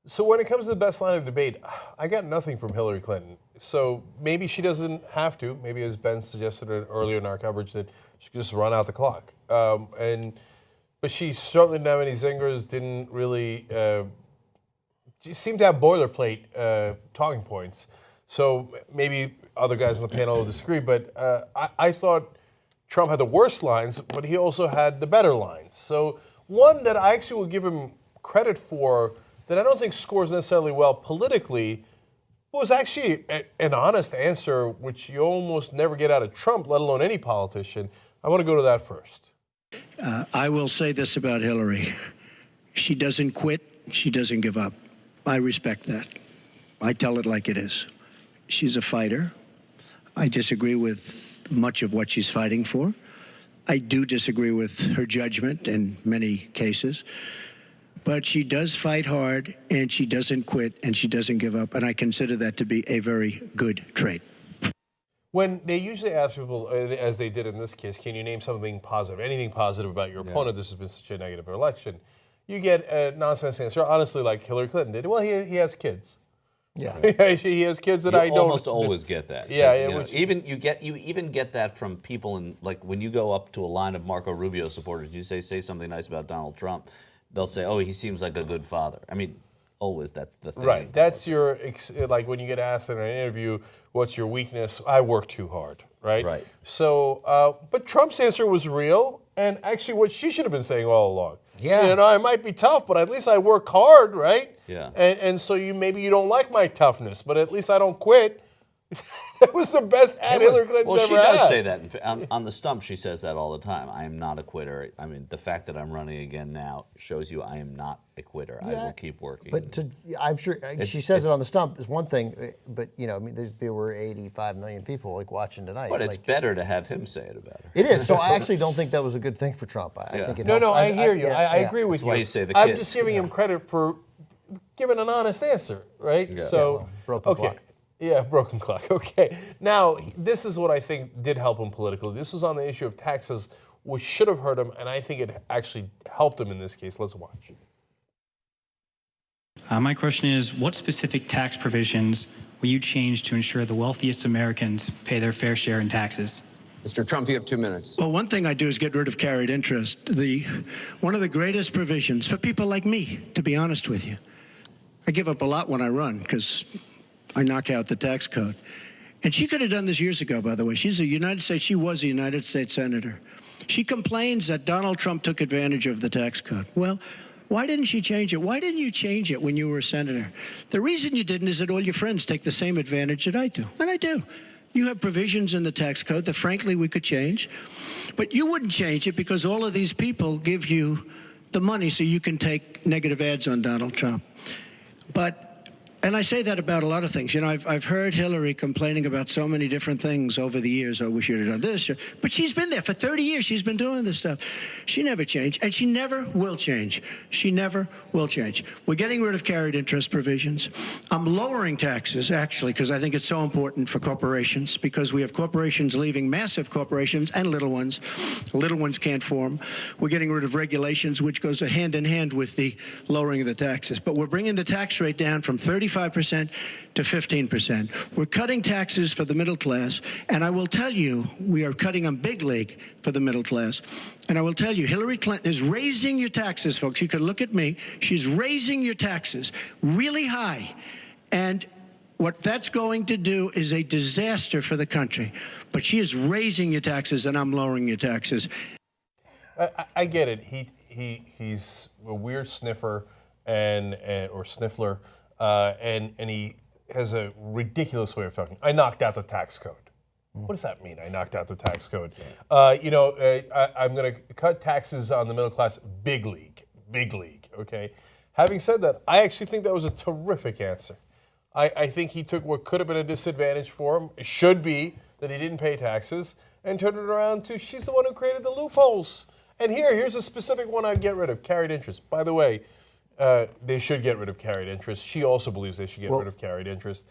So when it comes to the best line of debate, I got nothing from Hillary Clinton. So maybe she doesn't have to. Maybe, as Ben suggested earlier in our coverage, that she could just run out the clock. But she certainly didn't have any zingers. Didn't really. She seemed to have boilerplate talking points. So maybe other guys on the panel will disagree. But I thought Trump had the worst lines, but he also had the better lines. So one that I actually will give him credit for, that I don't think scores necessarily well politically, was actually an honest answer, which you almost never get out of Trump, let alone any politician. I want to go to that first. I will say this about Hillary. She doesn't quit. She doesn't give up. I respect that. I tell it like it is. She's a fighter. I disagree with much of what she's fighting for. I do disagree with her judgment in many cases. But she does fight hard, and she doesn't quit, and she doesn't give up, and I consider that to be a very good trait. When they usually ask people, as they did in this case, can you name something positive, anything positive about your opponent? This has been such a negative election. You get a nonsense answer, honestly, like Hillary Clinton did. Well, he has kids. Yeah, he has kids that you I don't. Almost always get that. Yeah, you know, you even get that from people in, like, when you go up to a line of Marco Rubio supporters, you say something nice about Donald Trump, they'll say, oh, he seems like a good father. I mean, always that's the thing. Right. That's your, like when you get asked in an interview, what's your weakness? I work too hard, right? Right. So, but Trump's answer was real, and actually what she should have been saying all along. Yeah. You know, I might be tough, but at least I work hard, right? Yeah. And so maybe you don't like my toughness, but at least I don't quit. That was the best ad Hillary Clinton's ever had. She does say that. On the stump, she says that all the time. I am not a quitter. I mean, the fact that I'm running again now shows you I am not a quitter. I will keep working. But I'm sure she says it on the stump is one thing, but you know, I mean, there were 85 million people like watching tonight. But it's better to have him say it about her. It is. So I actually don't think that was a good thing for Trump. I think it No, helped. I hear you. I agree with That's you. why you say the I'm kids. just giving him credit for giving an honest answer, right? Yeah. So, broken clock. Yeah, broken clock. Okay. Now, this is what I think did help him politically. This was on the issue of taxes, which should have hurt him, and I think it actually helped him in this case. Let's watch. My question is, what specific tax provisions will you change to ensure the wealthiest Americans pay their fair share in taxes? Mr. Trump, you have 2 minutes. Well, one thing I do is get rid of carried interest. One of the greatest provisions for people like me, to be honest with you. I give up a lot when I run because I knock out the tax code. And she could have done this years ago, by the way. She was a United States senator. She complains that Donald Trump took advantage of the tax code. Well, why didn't she change it? Why didn't you change it when you were a senator? The reason you didn't is that all your friends take the same advantage that I do. And I do. You have provisions in the tax code that, frankly, we could change. But you wouldn't change it because all of these people give you the money so you can take negative ads on Donald Trump. And I say that about a lot of things. You know, I've heard Hillary complaining about so many different things over the years. Oh, we should have done this. But she's been there for 30 years. She's been doing this stuff. She never changed, and she never will change. She never will change. We're getting rid of carried interest provisions. I'm lowering taxes, actually, because I think it's so important for corporations, because we have corporations leaving, massive corporations and little ones. Little ones can't form. We're getting rid of regulations, which goes hand in hand with the lowering of the taxes. But we're bringing the tax rate down from 35% to 15%. We're cutting taxes for the middle class, and I will tell you, we are cutting them big league for the middle class. And I will tell you, Hillary Clinton is raising your taxes, folks. You can look at me. She's raising your taxes really high. And what that's going to do is a disaster for the country. But she is raising your taxes, and I'm lowering your taxes. I get it. He's a weird sniffer or sniffler. And he has a ridiculous way of talking. I knocked out the tax code. What does that mean? I knocked out the tax code. I'm going to cut taxes on the middle class. Big league. Okay. Having said that, I actually think that was a terrific answer. I think he took what could have been a disadvantage for him. It should be that he didn't pay taxes, and turned it around to she's the one who created the loopholes. And here's a specific one I'd get rid of: carried interest. By the way. They should get rid of carried interest. She also believes they should get rid of carried interest,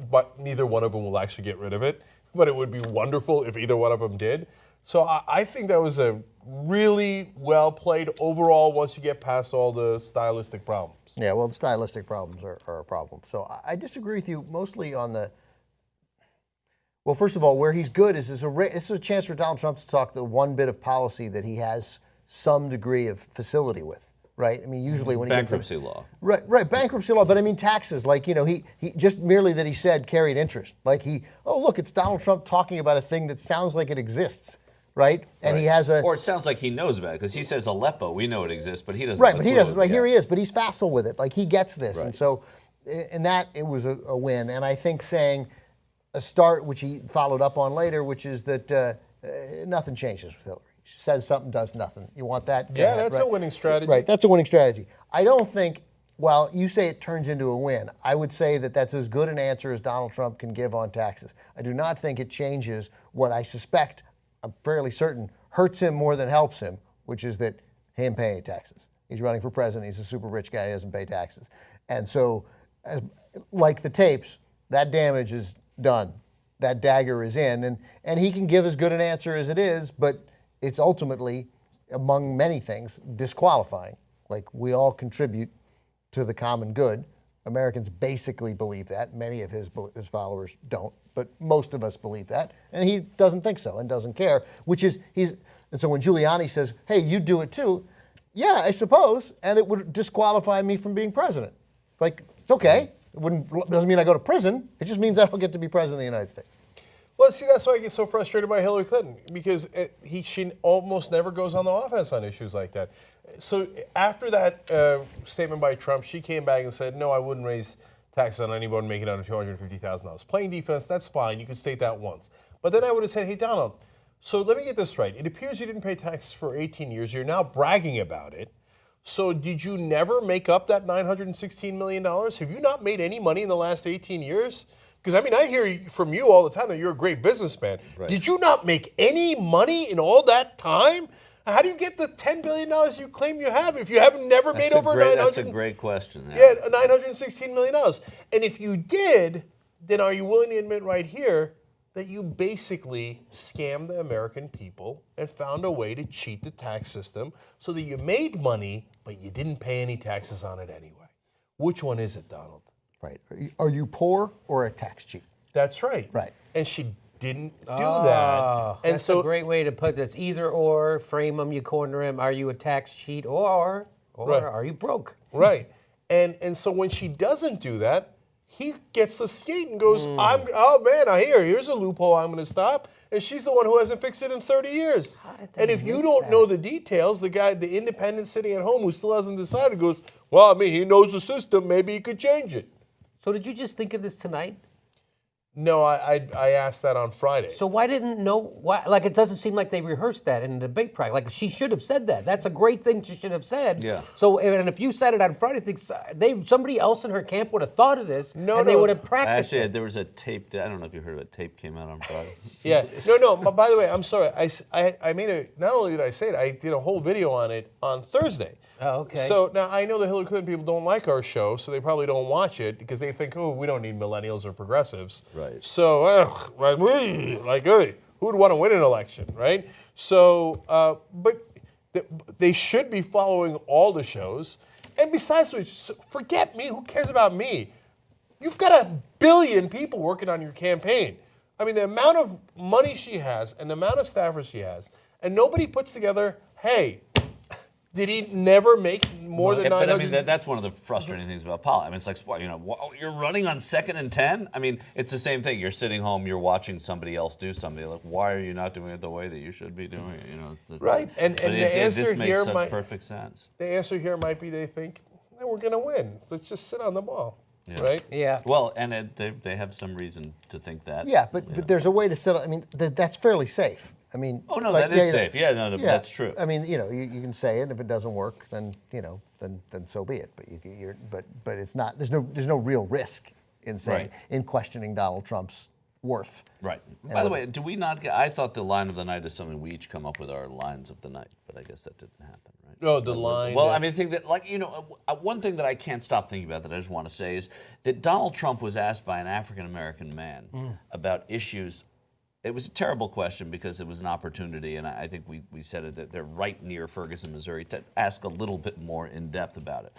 but neither one of them will actually get rid of it. But it would be wonderful if either one of them did. So I think that was a really well played overall once you get past all the stylistic problems. Yeah, well, the stylistic problems are a problem. So I disagree with you mostly on the. Well, first of all, where he's good is it's a chance for Donald Trump to talk the one bit of policy that he has some degree of facility with, right? I mean, usually when he Bankruptcy law. Right, bankruptcy law, but I mean taxes, like, he just merely that he said carried interest. Like look, it's Donald Trump talking about a thing that sounds like it exists, right? And he has Or it sounds like he knows about it because he says Aleppo. We know it exists, but he doesn't. right, have a but he clue. doesn't, right, Yeah. here he is, but he's facile with it. Like, he gets this. And Right. so, in that, it was a win. And I think saying a start, which he followed up on later, which is that nothing changes with Hillary. She says something, does nothing. You want that? Go Yeah, ahead, that's right? a winning strategy. Right, that's a winning strategy. I don't think, well, you say it turns into a win. I would say that that's as good an answer as Donald Trump can give on taxes. I do not think it changes what I suspect, I'm fairly certain, hurts him more than helps him, which is that him paying taxes. He's running for president. He's a super rich guy. He doesn't pay taxes. And so, like the tapes, that damage is done. That dagger is in. And he can give as good an answer as it is, but it's ultimately, among many things, disqualifying. Like, we all contribute to the common good. Americans basically believe that. Many of his followers don't, but most of us believe that. And he doesn't think so and doesn't care, and so when Giuliani says, hey, you do it too, yeah, I suppose, and it would disqualify me from being president. Like, it's okay. It doesn't mean I go to prison. It just means I don't get to be president of the United States. Well, see, that's why I get so frustrated by Hillary Clinton, because she almost never goes on the offense on issues like that. So after that statement by Trump, she came back and said, no, I wouldn't raise taxes on anyone making under $250,000. Playing defense, that's fine. You could state that once. But then I would have said, hey, Donald, so let me get this right. It appears you didn't pay taxes for 18 years. You're now bragging about it. So did you never make up that $916 million? Have you not made any money in the last 18 years? Because, I mean, I hear from you all the time that you're a great businessman. Right. Did you not make any money in all that time? How do you get the $10 billion you claim you have if you have never made over $900? That's a great question. Yeah, $916 million. And if you did, then are you willing to admit right here that you basically scammed the American people and found a way to cheat the tax system so that you made money, but you didn't pay any taxes on it anyway? Which one is it, Donald? Right. Are you poor or a tax cheat? That's right. Right. And she didn't do that. And That's so a great way to put this. Either or, frame them, you corner him. Are you a tax cheat or Right. are you broke? Right. And so when she doesn't do that, he gets to skate and goes, oh man, here's a loophole I'm going to stop. And she's the one who hasn't fixed it in 30 years. And if you don't know the details, the independent sitting at home who still hasn't decided goes, well, I mean, he knows the system, maybe he could change it. So did you just think of this tonight? No, I asked that on Friday. So why didn't like, it doesn't seem like they rehearsed that in the debate practice. Like, she should have said that. That's a great thing she should have said. Yeah. So, and if you said it on Friday, somebody else in her camp would have thought of this, they would have practiced Actually, it. there was a tape. I don't know if you heard of it. Tape came out on Friday. Yeah. No. By the way, I'm sorry. I made it. Not only did I say it, I did a whole video on it on Thursday. Oh, okay. So now I know the Hillary Clinton people don't like our show, so they probably don't watch it because they think, oh, we don't need millennials or progressives. Right. So, hey, who would want to win an election, right? So, but they should be following all the shows. And besides which, forget me. Who cares about me? You've got 1 billion people working on your campaign. I mean, the amount of money she has and the amount of staffers she has, and nobody puts together, hey, did he never make more than 900? But I mean, that's one of the frustrating things about politics. I mean, it's like, you're running on 2nd and 10? I mean, it's the same thing. You're sitting home, you're watching somebody else do something. Like, why are you not doing it the way that you should be doing it? It's right. And the answer this makes here such perfect sense. The answer here might be they think, we're going to win. Let's just sit on the ball. Yeah. Right? Yeah. Well, and they have some reason to think that. Yeah, but there's a way to settle. I mean, that's fairly safe. I mean, Oh no, that is safe. Yeah, no, that's true. I mean, you can say it. If it doesn't work, then then so be it. But but it's not. There's no real risk in saying in questioning Donald Trump's worth. Right. By the way, do we not get? I thought the line of the night is something we each come up with our lines of the night, but I guess that didn't happen, right? Oh, the line. Well, I mean, I think that, one thing that I can't stop thinking about that I just want to say is that Donald Trump was asked by an African American man about issues It was a terrible question because it was an opportunity, and I think we said it, that they're right near Ferguson, Missouri, to ask a little bit more in depth about it.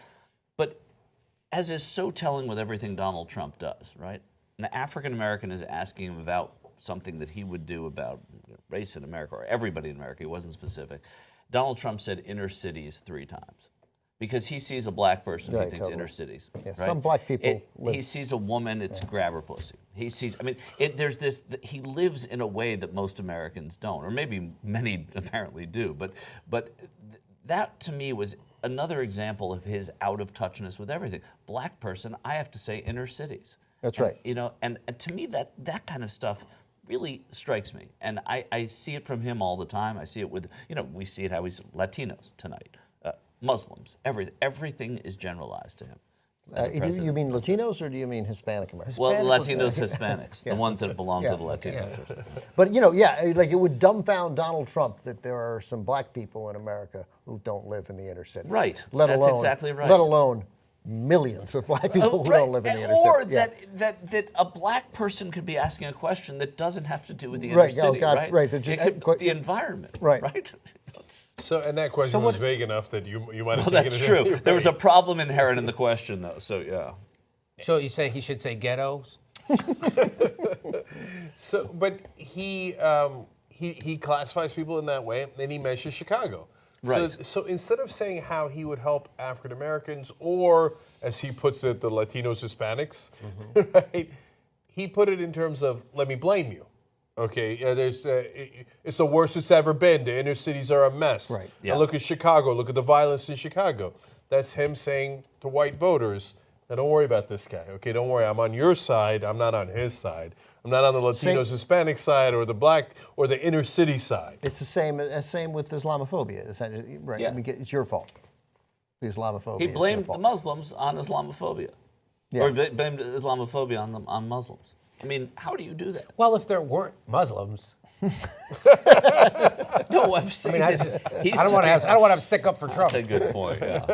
But as is so telling with everything Donald Trump does, right? An African American is asking him about something that he would do about race in America, or everybody in America. He wasn't specific. Donald Trump said inner cities 3 times. Because he sees a black person, Right, he thinks totally. inner cities. Yeah, right? some black people live- He sees a woman, it's grab her pussy. He sees, I mean, there's this, he lives in a way that most Americans don't, or maybe many apparently do. But that to me was another example of his out of touchness with everything. Black person, I have to say inner cities. That's And, right. You know, and to me that kind of stuff really strikes me. And I see it from him all the time. I see it with, we see it how he's Latinos tonight. Muslims, everything is generalized to him. as a You president. mean Latinos or do you mean Hispanic Americans? Well, Hispanic Latinos, Hispanics, the ones that belong Yeah. to the Latinos. But like it would dumbfound Donald Trump that there are some black people in America who don't live in the inner city. Right. Let That's alone, exactly right. Let alone millions of black people who Right. don't live in the inner Or city. Yeah. that a black person could be asking a question that doesn't have to do with the inner Right, city, oh, God, right? right, It could, the environment, Right. right? So, and that question was vague enough that you might have Well, taken that's it true. anyway. There was a problem inherent in the question, though. So yeah. So you say he should say ghettos? So, but he classifies people in that way, and he mentions Chicago. Right. So instead of saying how he would help African Americans, or as he puts it, the Latinos, Hispanics, right? He put it in terms of, let me blame you. Okay, it's the worst it's ever been. The inner cities are a mess. Right. Yeah. And look at Chicago. Look at the violence in Chicago. That's him saying to white voters, now don't worry about this guy. Okay, don't worry. I'm on your side. I'm not on his side. I'm not on the Latinos, Hispanic side, or the black, or the inner city side. It's the same with Islamophobia. Essentially, right? Yeah. I mean, it's your fault. The Islamophobia. He is your blamed the fault. Muslims on Islamophobia, Yeah. or blamed Islamophobia on Muslims. I mean, how do you do that? Well, if there weren't Muslims, No, I'm saying I mean, I don't want to have stick up for Trump. That's a good point. Yeah.